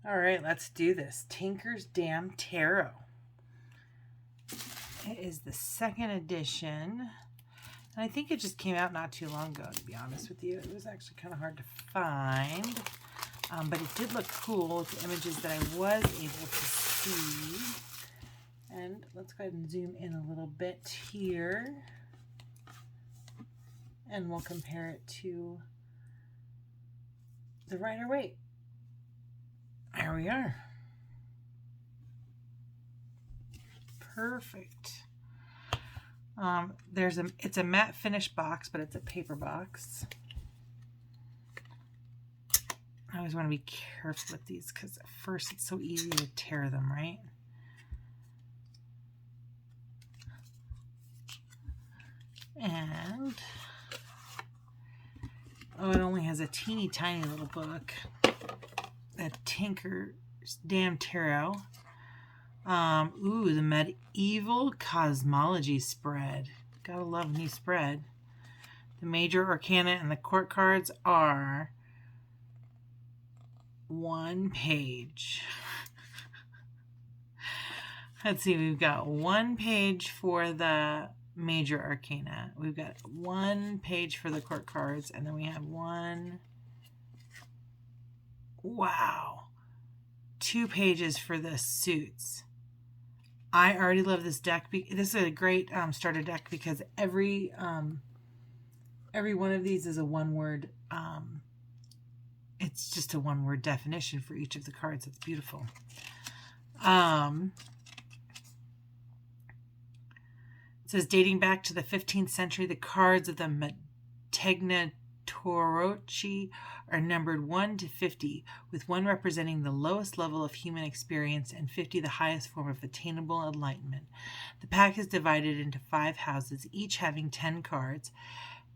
All right, let's do this. Tinker's Damn Tarot. It is the second edition. And I think it just came out not too long ago, to be honest with you. It was actually kind of hard to find. But it did look cool with the images that I was able to see. And let's go ahead and zoom in a little bit here. And we'll compare it to the Rider-Waite. There we are. Perfect. It's a matte finish box, but it's a paper box. I always want to be careful with these because at first it's so easy to tear them, right? And oh, it only has a teeny tiny little book. A Tinker's Damn Tarot. Ooh, the Medieval Cosmology spread. Gotta love a new spread. The major arcana and the court cards are one page. Let's see, we've got one page for the major arcana. We've got one page for the court cards, and then we have one. Wow. 2 pages for the suits. I already love this deck. This is a great starter deck because every one of these is a one-word. It's just a one-word definition for each of the cards. It's beautiful. It says, dating back to the 15th century, the cards of the ShadowMeTarot are numbered 1 to 50, with 1 representing the lowest level of human experience and 50 the highest form of attainable enlightenment. The pack is divided into 5 houses, each having 10 cards.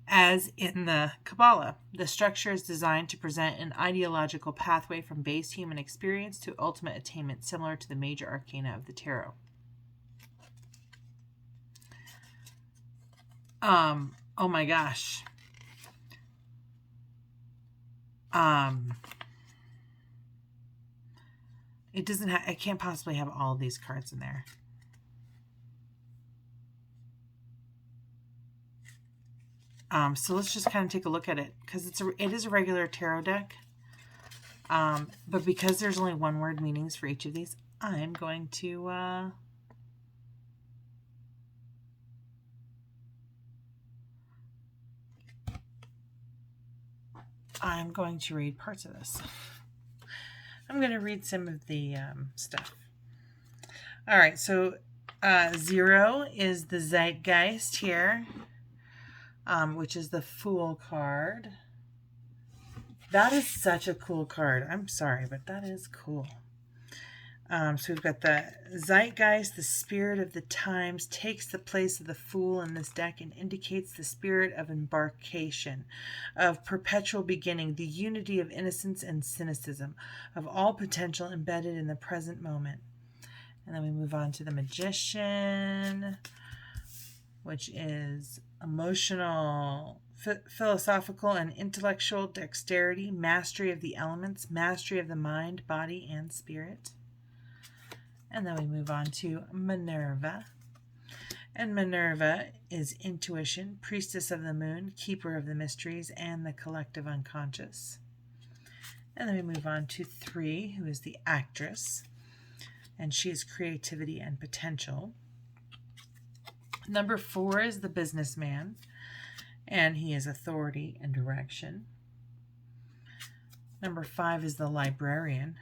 As in the Kabbalah, the structure is designed to present an ideological pathway from base human experience to ultimate attainment, similar to the major arcana of the tarot. Oh my gosh. It doesn't have, I can't possibly have all these cards in there. So let's just kind of take a look at it because it is a regular tarot deck. But because there's only one word meanings for each of these, I'm going to read parts of this. I'm going to read some of the stuff. All right, so 0 is the Zeitgeist here, which is the Fool card. That is such a cool card. I'm sorry, but that is cool. So we've got the Zeitgeist, the spirit of the times, takes the place of the Fool in this deck and indicates the spirit of embarkation, of perpetual beginning, the unity of innocence and cynicism, of all potential embedded in the present moment. And then we move on to the Magician, which is emotional, philosophical, and intellectual dexterity, mastery of the elements, mastery of the mind, body, and spirit. And then we move on to Minerva. And Minerva is intuition, priestess of the moon, keeper of the mysteries, and the collective unconscious. And then we move on to 3, who is the actress. And she is creativity and potential. Number 4 is the businessman. And he is authority and direction. Number 5 is the librarian.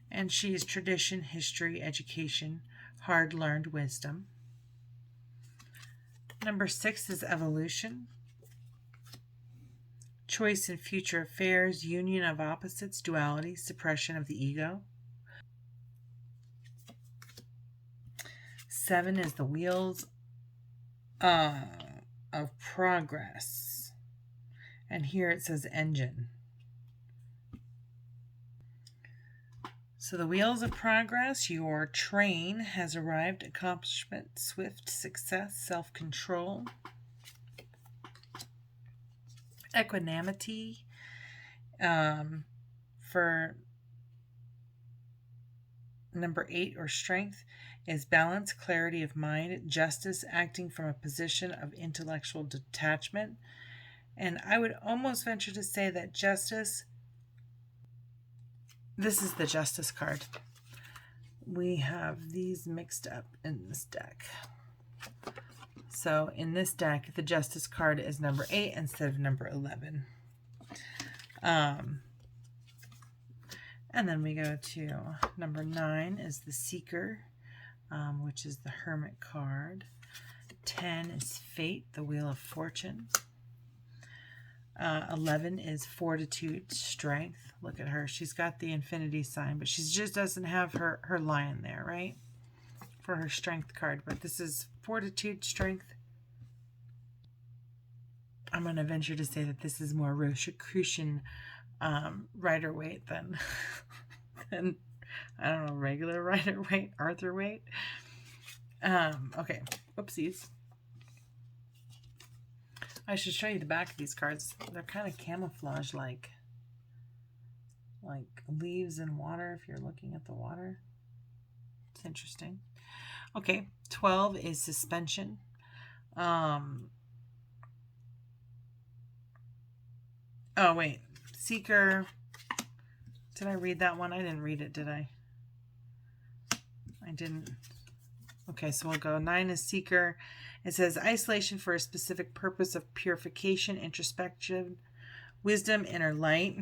And she is tradition, history, education, hard-learned wisdom. Number 6 is evolution. Choice in future affairs, union of opposites, duality, suppression of the ego. 7 is the wheels of progress. And here it says engine. So the wheels of progress, your train has arrived, accomplishment, swift success, self-control, equanimity, for Number 8, or strength, is balance, clarity of mind, justice, acting from a position of intellectual detachment. And I would almost venture to say that justice, this is the justice card. We have these mixed up in this deck. So in this deck, the justice card is number 8 instead of number 11. And then we go to number 9 is the Seeker, which is the Hermit card. 10 is Fate, the Wheel of Fortune. 11 is Fortitude, Strength. Look at her. She's got the infinity sign, but she just doesn't have her lion there, right? For her strength card. But this is Fortitude, Strength. I'm going to venture to say that this is more Rosicrucian Rider Waite than, I don't know, regular Rider Waite, Arthur Waite. Okay, oopsies. I should show you the back of these cards. They're kind of camouflage like leaves in water if you're looking at the water. It's interesting. Okay, 12 is Suspension. Oh, wait. Seeker. Did I read that one? I didn't read it, did I? I didn't. Okay, so we'll go. 9 is Seeker. It says isolation for a specific purpose of purification, introspection, wisdom, inner light.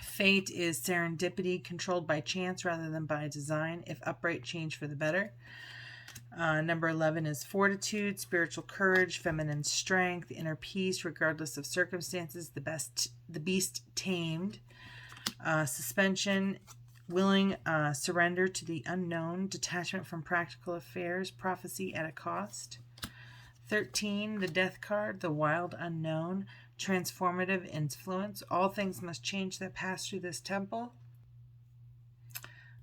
Fate is serendipity, controlled by chance rather than by design, if upright, change for the better. Number 11 is Fortitude, spiritual courage, feminine strength, inner peace, regardless of circumstances, the beast tamed. Suspension, willing surrender to the unknown, detachment from practical affairs, prophecy at a cost. 13, the Death card, the wild unknown, transformative influence. All things must change that pass through this temple.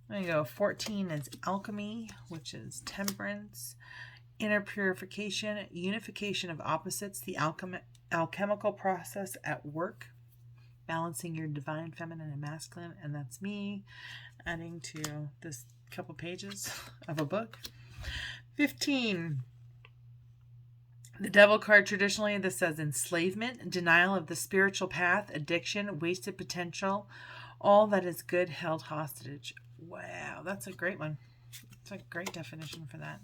There you go. 14 is Alchemy, which is temperance, inner purification, unification of opposites, the alchemical process at work, balancing your divine feminine and masculine, and that's me adding to this couple pages of a book. 15, the Devil card, traditionally this says enslavement, denial of the spiritual path, addiction, wasted potential, all that is good held hostage. Wow, that's a great one. It's a great definition for that.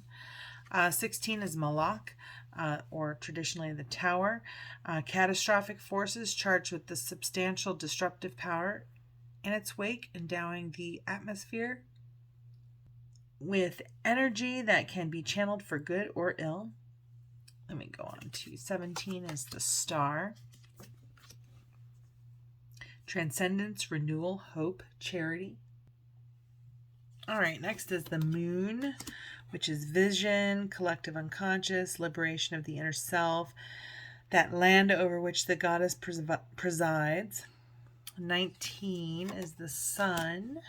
16 is Malak, or traditionally the Tower. Catastrophic forces charged with the substantial disruptive power in its wake, endowing the atmosphere with energy that can be channeled for good or ill. Let me go on to 17 is the Star. Transcendence, renewal, hope, charity. All right, next is the Moon, which is vision, collective unconscious, liberation of the inner self, that land over which the goddess presides. 19 is the Sun,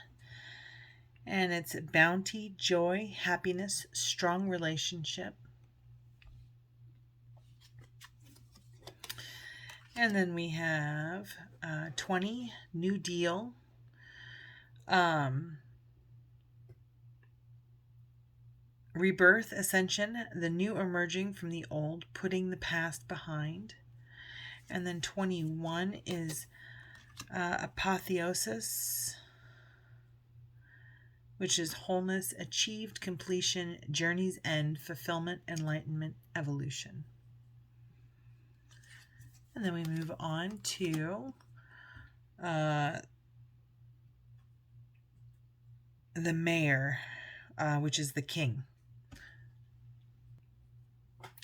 and it's bounty, joy, happiness, strong relationship. And then we have 20, New Deal. Rebirth, ascension, the new emerging from the old, putting the past behind. And then 21 is apotheosis, which is wholeness, achieved completion, journey's end, fulfillment, enlightenment, evolution. And then we move on to the Mayor, which is the King.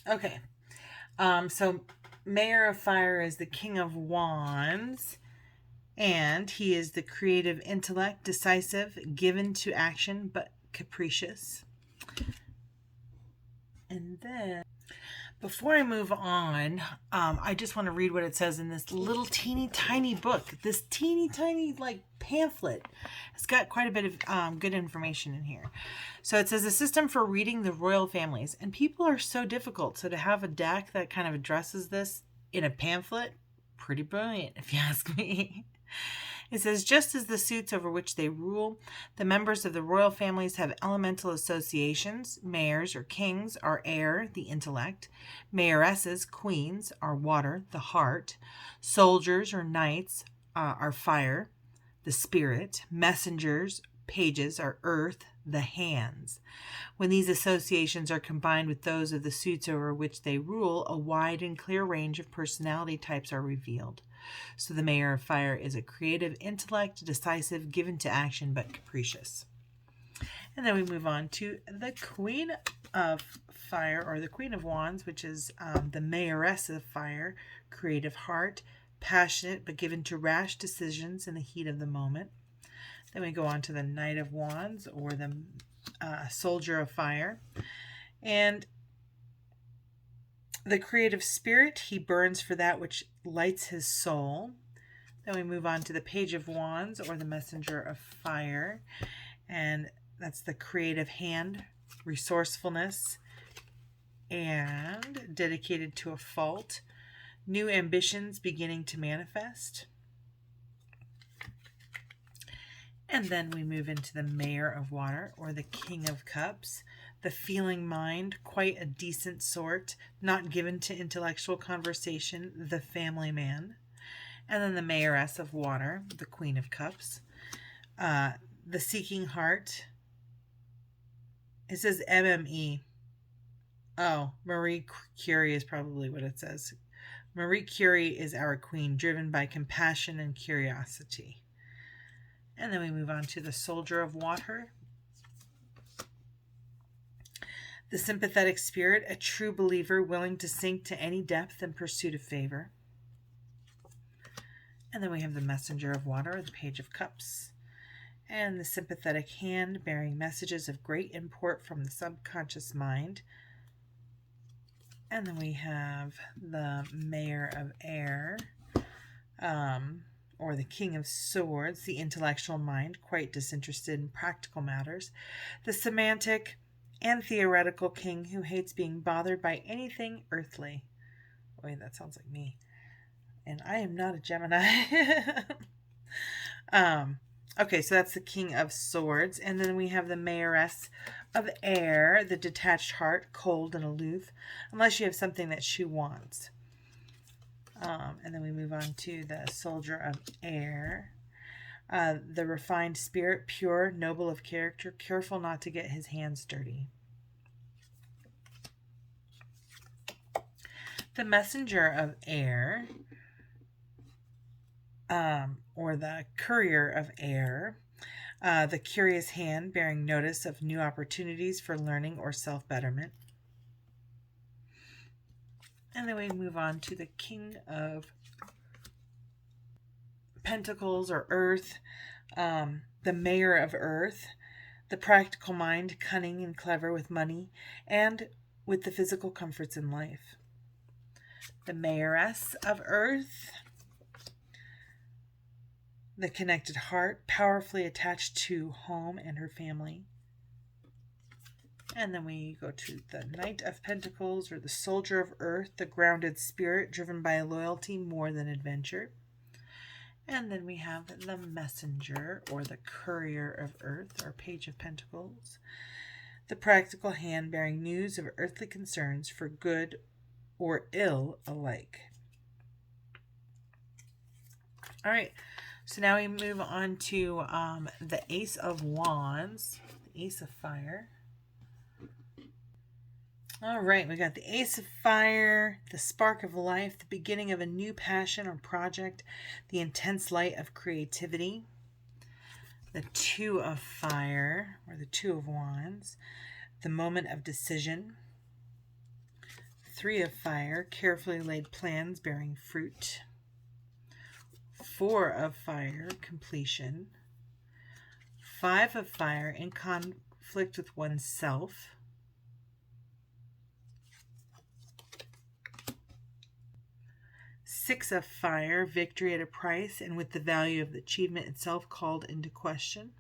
Okay, so Mayor of Fire is the King of Wands, and he is the creative intellect, decisive, given to action, but capricious. And then, before I move on, I just want to read what it says in this little teeny tiny book. This teeny tiny like pamphlet. It's got quite a bit of good information in here. So it says a system for reading the royal families. And people are so difficult. So to have a deck that kind of addresses this in a pamphlet, pretty brilliant if you ask me. It says, just as the suits over which they rule, the members of the royal families have elemental associations. Mayors or kings are air, the intellect. Mayoresses, queens, are water, the heart. Soldiers or knights are fire, the spirit. Messengers, pages, are earth, the hands. When these associations are combined with those of the suits over which they rule, a wide and clear range of personality types are revealed. So the Mayor of Fire is a creative intellect, decisive, given to action, but capricious. And then we move on to the Queen of Fire, or the Queen of Wands, which is the Mayoress of Fire, creative heart, passionate, but given to rash decisions in the heat of the moment. Then we go on to the Knight of Wands, or the Soldier of Fire. And the creative spirit, he burns for that which lights his soul. Then we move on to the Page of Wands, or the Messenger of Fire. And that's the creative hand, resourcefulness, and dedicated to a fault. New ambitions beginning to manifest. And then we move into the Mayor of Water, or the King of Cups. The feeling mind, quite a decent sort, not given to intellectual conversation, the family man. And then the Mayoress of Water, the Queen of Cups. The Seeking Heart. It says MME. Oh, Marie Curie is probably what it says. Marie Curie is our queen, driven by compassion and curiosity. And then we move on to the Soldier of Water. The sympathetic spirit, a true believer willing to sink to any depth in pursuit of favor. And then we have the Messenger of Water, the Page of Cups. And the sympathetic hand, bearing messages of great import from the subconscious mind. And then we have the Mayor of Air, or the King of Swords, the intellectual mind, quite disinterested in practical matters. The semantic and theoretical king who hates being bothered by anything earthly. Wait, that sounds like me. And I am not a Gemini. Okay, so that's the King of Swords. And then we have the Mayoress of Air, the detached heart, cold and aloof, unless you have something that she wants. And then we move on to the Soldier of Air. The refined spirit, pure, noble of character, careful not to get his hands dirty. The Messenger of Air, or the Courier of Air, the curious hand, bearing notice of new opportunities for learning or self-betterment. And then we move on to the King of Pentacles, or Earth, the Mayor of Earth, the practical mind, cunning and clever with money and with the physical comforts in life. The Mayoress of Earth, the connected heart, powerfully attached to home and her family. And then we go to the Knight of Pentacles, or the Soldier of Earth, the grounded spirit, driven by loyalty more than adventure. And then we have the Messenger, or the Courier of Earth, or Page of Pentacles, the practical hand, bearing news of earthly concerns for good or ill alike. All right, so now we move on to the Ace of Wands, the Ace of Fire. All right, we got the Ace of Fire, the spark of life, the beginning of a new passion or project, the intense light of creativity. The Two of Fire, or the Two of Wands, the moment of decision. Three of Fire, carefully laid plans bearing fruit. Four of Fire, completion. Five of Fire, in conflict with oneself. Six of Fire, victory at a price and with the value of the achievement itself called into question.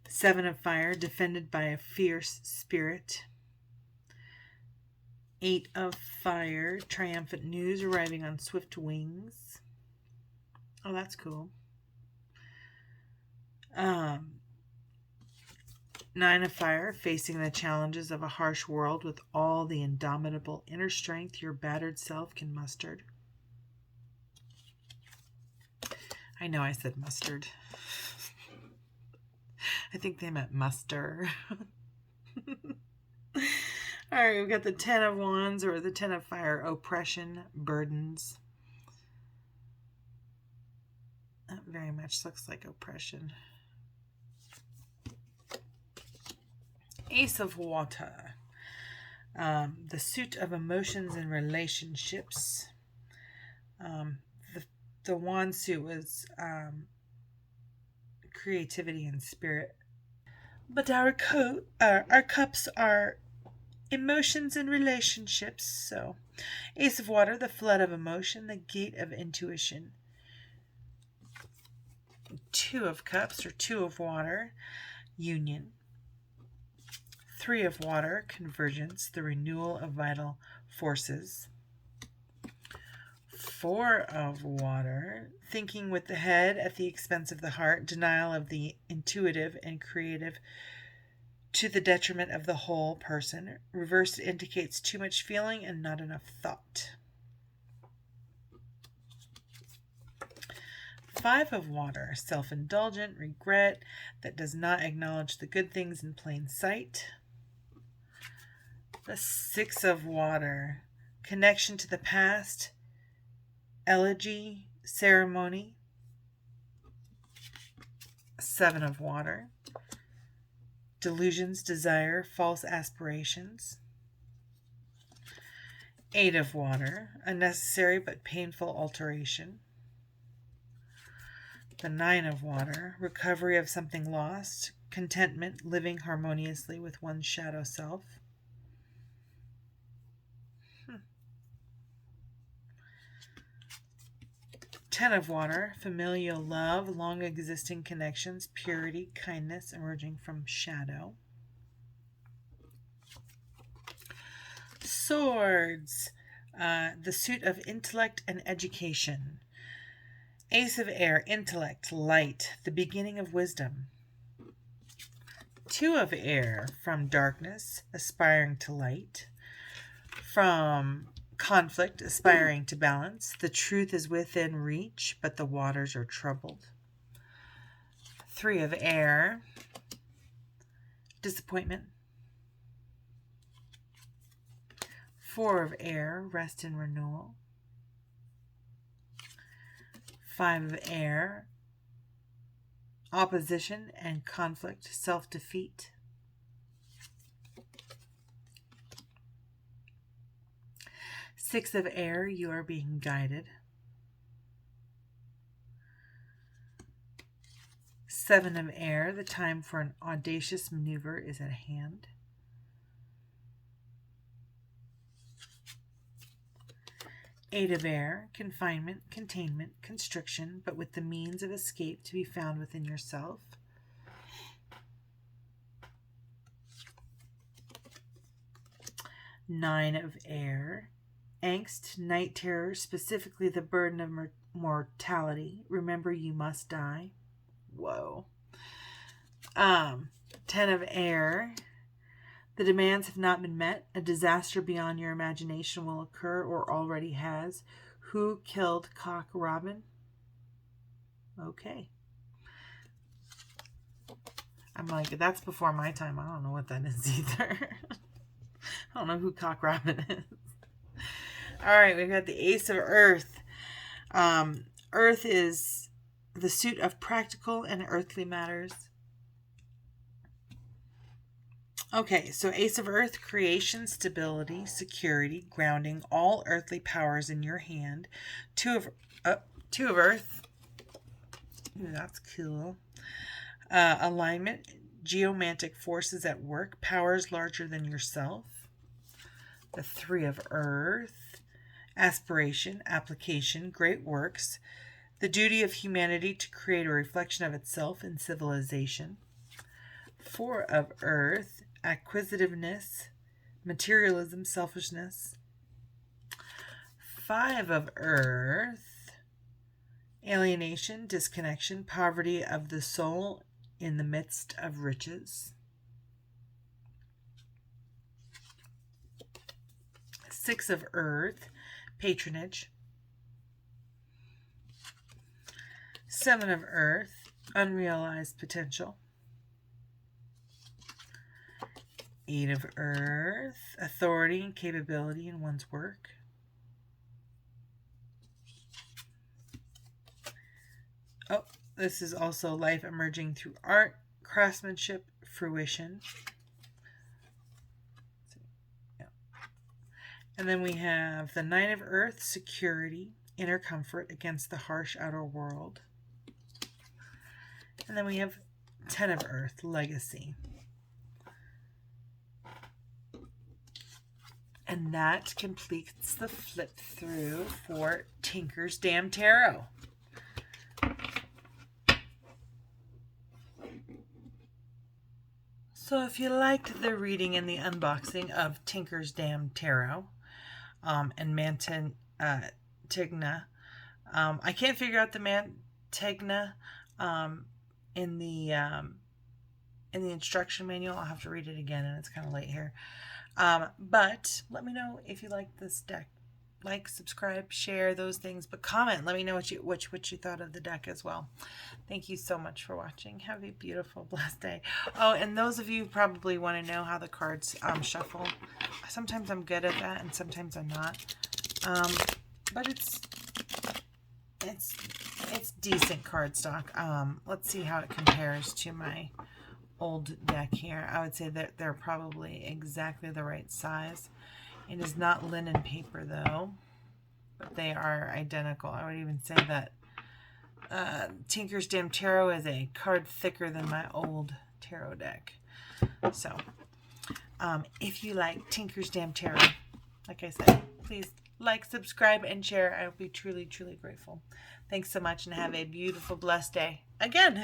Seven of Fire, defended by a fierce spirit. Eight of Fire, triumphant news arriving on swift wings. Oh, that's cool. 9 of fire, facing the challenges of a harsh world with all the indomitable inner strength your battered self can muster. I know I said mustard. I think they meant muster. All right, we've got the 10 of Wands or the 10 of Fire. Oppression, burdens. That very much looks like oppression. Ace of Water. The suit of emotions and relationships. The wand suit was creativity and spirit. But our cups are emotions and relationships. So, Ace of Water, the flood of emotion, the gate of intuition. 2 of Cups or 2 of Water, union. 3 of Water, convergence, the renewal of vital forces. 4 of Water, thinking with the head at the expense of the heart, denial of the intuitive and creative to the detriment of the whole person. Reversed indicates too much feeling and not enough thought. 5 of Water, self-indulgent, regret that does not acknowledge the good things in plain sight. The 6 of Water, connection to the past, elegy, ceremony. 7 of Water, delusions, desire, false aspirations. 8 of Water, unnecessary but painful alteration. The 9 of Water, recovery of something lost, contentment, living harmoniously with one's shadow self. 10 of Water, familial love, long existing connections, purity, kindness emerging from shadow. Swords, the suit of intellect and education. Ace of Air, intellect, light, the beginning of wisdom. 2 of Air, from darkness, aspiring to light. From conflict, aspiring to balance. The truth is within reach, but the waters are troubled. 3 of Air, disappointment. 4 of Air, rest and renewal. 5 of Air, opposition and conflict, self-defeat. 6 of Air, you are being guided. 7 of Air, the time for an audacious maneuver is at hand. 8 of Air, confinement, containment, constriction, but with the means of escape to be found within yourself. 9 of Air, angst, night terror, specifically the burden of mortality. Remember, you must die. Whoa. 10 of Air, the demands have not been met. A disaster beyond your imagination will occur or already has. Who killed Cock Robin? Okay. I'm like, that's before my time. I don't know what that is either. I don't know who Cock Robin is. All right, we've got the Ace of Earth. Earth is the suit of practical and earthly matters. Okay, so Ace of Earth, creation, stability, security, grounding, all earthly powers in your hand. 2 of Earth. Ooh, that's cool. Alignment, geomantic forces at work, powers larger than yourself. The 3 of Earth, aspiration, application, great works, the duty of humanity to create a reflection of itself in civilization. 4 of Earth, acquisitiveness, materialism, selfishness. 5 of Earth, alienation, disconnection, poverty of the soul in the midst of riches. 6 of Earth, patronage. 7 of Earth, unrealized potential. 8 of Earth, authority and capability in one's work. Oh, this is also life emerging through art, craftsmanship, fruition. Yeah. And then we have the 9 of Earth, security, inner comfort against the harsh outer world. And then we have 10 of Earth, legacy. And that completes the flip through for Tinker's Damn Tarot. So if you liked the reading and the unboxing of Tinker's Damn Tarot and Mantegna, I can't figure out the Mantegna in the instruction manual. I'll have to read it again, and it's kind of late here. But let me know if you like this deck. Like, subscribe, share, those things. But comment. Let me know what you thought of the deck as well. Thank you so much for watching. Have a beautiful, blessed day. Oh, and those of you who probably want to know how the cards shuffle. Sometimes I'm good at that, and sometimes I'm not. But it's decent cardstock. Let's see how it compares to my old deck here. I would say that they're probably exactly the right size. It is not linen paper though, but they are identical. I would even say that Tinker's Damn Tarot is a card thicker than my old tarot deck. So if you like Tinker's Damn Tarot, like I said, please like, subscribe, and share. I will be truly, truly grateful. Thanks so much, and have a beautiful, blessed day. Again.